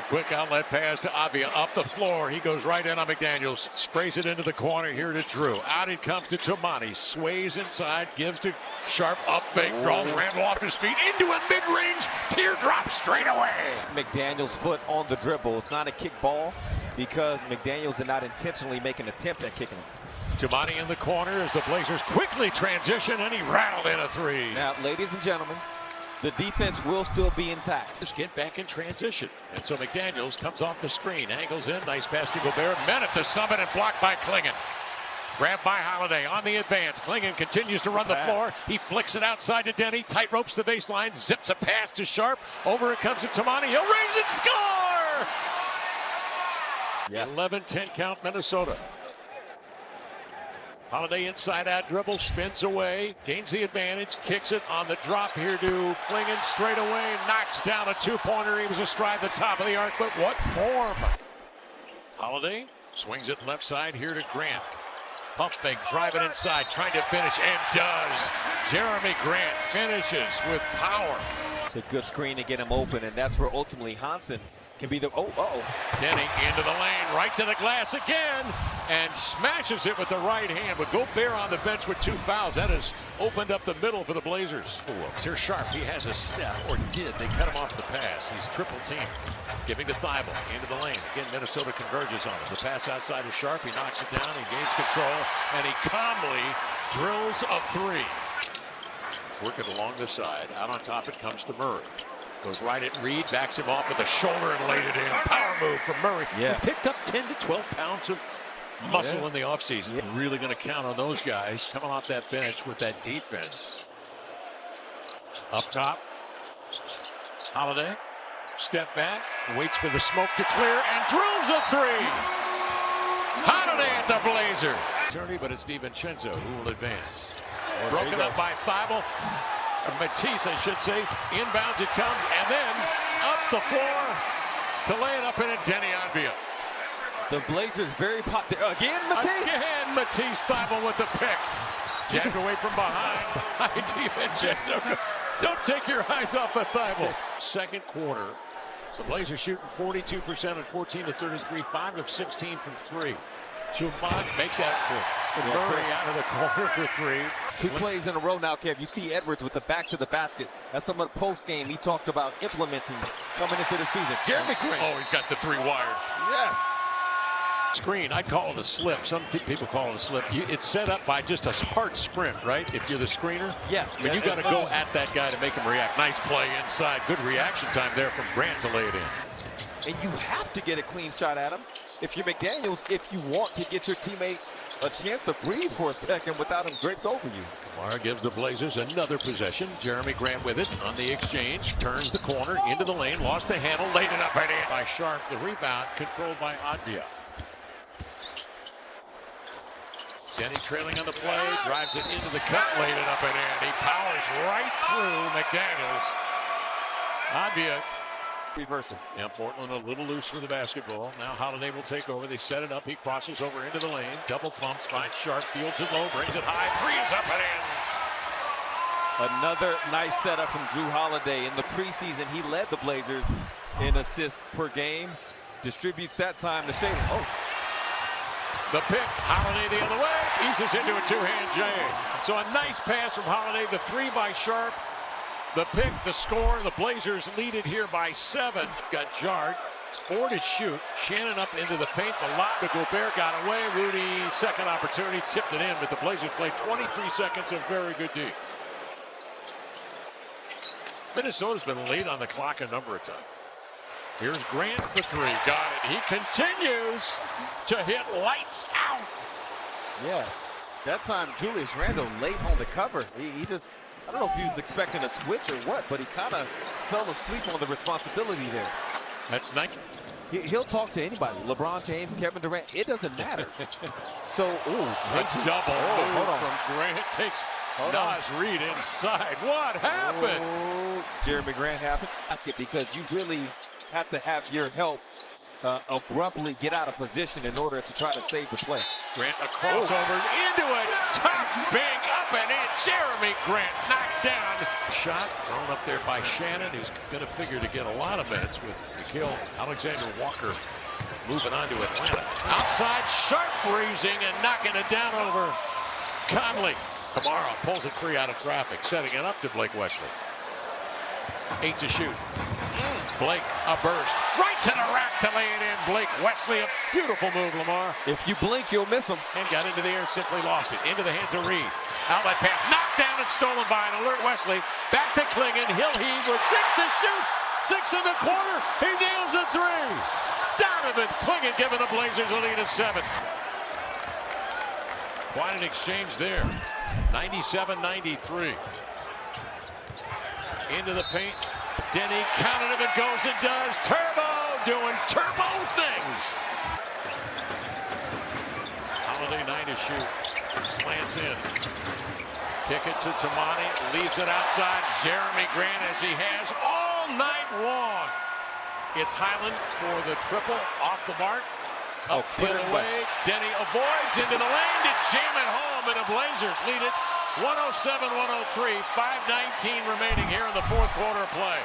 Quick outlet pass to Avia, up the floor. He goes right in on McDaniels, sprays it into the corner here to Drew. Out it comes to Tomani, sways inside, gives to Sharp, up fake, draws Randall off his feet, into a mid-range, teardrop straight away. McDaniels' foot on the dribble. It's not a kick ball because McDaniels did not intentionally make an attempt at kicking it. Tomani in the corner as the Blazers quickly transition, and he rattled in a three. Now, ladies and gentlemen, the defense will still be intact. Just get back in transition. And so McDaniels comes off the screen, angles in, nice pass to Gobert. Men at the summit and blocked by Klingon. Grabbed by Holiday on the advance. Klingon continues to run the floor. He flicks it outside to Denny. Tight ropes the baseline. Zips a pass to Sharp. Over it comes to Tomani. He'll raise and score! Yeah. 11-10 count Minnesota. Holiday inside out dribble, spins away, gains the advantage, kicks it on the drop here to Klingon straight away, knocks down a two-pointer. He was astride the top of the arc, but what form? Holiday swings it left side here to Grant. Pump fake, drive it inside, trying to finish, and does. Jeremy Grant finishes with power. It's a good screen to get him open, and that's where ultimately Hansen can be the, Denny into the lane, right to the glass again, and smashes it with the right hand. With Gobert on the bench with 2 fouls, that has opened up the middle for the Blazers. Here's Sharp, he has a step, or did. They cut him off the pass. He's triple teamed. Giving to Thibault, into the lane. Again, Minnesota converges on him. The pass outside to Sharp, he knocks it down, he gains control, and he calmly drills a three. Working along the side, out on top it comes to Murray. Goes right at Reed, backs him off with a shoulder and laid it in. Power move from Murray. Yeah. He picked up 10 to 12 pounds of muscle in the offseason. Yeah. Really going to count on those guys coming off that bench with that defense. Up top, Holiday, step back, waits for the smoke to clear, and drills a three. Holiday at the Blazer. But it's DiVincenzo who will advance. Broken up by Thibault. Matisse, I should say. Inbounds it comes, and then up the floor to lay it up in it, Denny Avia. The Blazers very popular. Again, Matisse. Again, Matisse Thibault with the pick. Jabbed away from behind by DiVincenzo. Don't take your eyes off of Thibault. Second quarter, the Blazers shooting 42% at 14 to 33, 5 of 16 from 3. Chumad make that Murray out of the corner for 3. 2 plays in a row now, Kev. You see Edwards with the back to the basket. That's some of the post game he talked about implementing coming into the season. Jeremy Grant. Oh, he's got the 3 wired. Yes. Screen, I'd call it a slip. Some people call it a slip. It's set up by just a hard sprint, right? If you're the screener. Yes. I mean, you got to go at that guy to make him react. Nice play inside. Good reaction time there from Grant to lay it in. And you have to get a clean shot at him if you're McDaniels, if you want to get your teammate a chance to breathe for a second without him draped over you. Kamara gives the Blazers another possession. Jeremy Grant with it on the exchange. Turns the corner into the lane. Lost the handle. Laid it up and in by Sharp. The rebound controlled by Avia. Denny trailing on the play. Drives it into the cut. Laid it up and in. He powers right through McDaniels. Avia. Reversing. Now Portland a little loose with the basketball. Now Holiday will take over. They set it up. He crosses over into the lane. Double pumps. Finds Sharp. Fields it low. Brings it high. 3 is up and in. Another nice setup from Drew Holiday. In the preseason, he led the Blazers in assists per game. Distributes that time to Shaden. Oh. The pick. Holiday the other way. Eases into a 2-hand jam. So a nice pass from Holiday. The 3 by Sharp. The pick, the score, the Blazers lead it here by 7. Got jarred, 4 to shoot. Shannon up into the paint, the lob to Gobert got away. Rudy, second opportunity, tipped it in, but the Blazers played 23 seconds of very good D. Minnesota's been late on the clock a number of times. Here's Grant for 3, got it. He continues to hit lights out. Yeah, that time Julius Randle late on the cover. He just, I don't know if he was expecting a switch or what, but he kind of fell asleep on the responsibility there. That's nice. He'll talk to anybody. LeBron James, Kevin Durant, it doesn't matter. So, a double move from Grant takes Nas Reed inside. What happened? Jeremy Grant happened. Basket, because you really have to have your help abruptly get out of position in order to try to save the play. Grant a crossover into a tough bank up and in. Jeremy Grant knocked down. Shot thrown up there by Shannon, who's going to figure to get a lot of minutes with Nikhil Alexander-Walker moving on to Atlanta. Outside, Sharp breezing and knocking it down over Conley. Kamara pulls it free out of traffic, setting it up to Blake Wesley. 8 to shoot. Blake, a burst. Right to the rack to lay it in. Blake Wesley, a beautiful move, Lamar. If you blink, you'll miss him. And got into the air and simply lost it. Into the hands of Reed. Outlet pass, knocked down and stolen by an alert Wesley. Back to Klingon. He'll heave with 6 to shoot. 6 in the corner. He nails the 3. Donovan Klingon giving the Blazers a lead of 7. Quite an exchange there. 97-93. Into the paint. Denny counted him and goes and does. Turbo doing turbo things. Holiday 9 to shoot. Slants in. Kick it to Tamani. Leaves it outside. Jeremy Grant as he has all night long. It's Highland for the triple off the mark. Up the other way. Denny avoids into the lane to jam it home, and the Blazers lead it 107-103. 5:19 remaining here in the fourth quarter of play.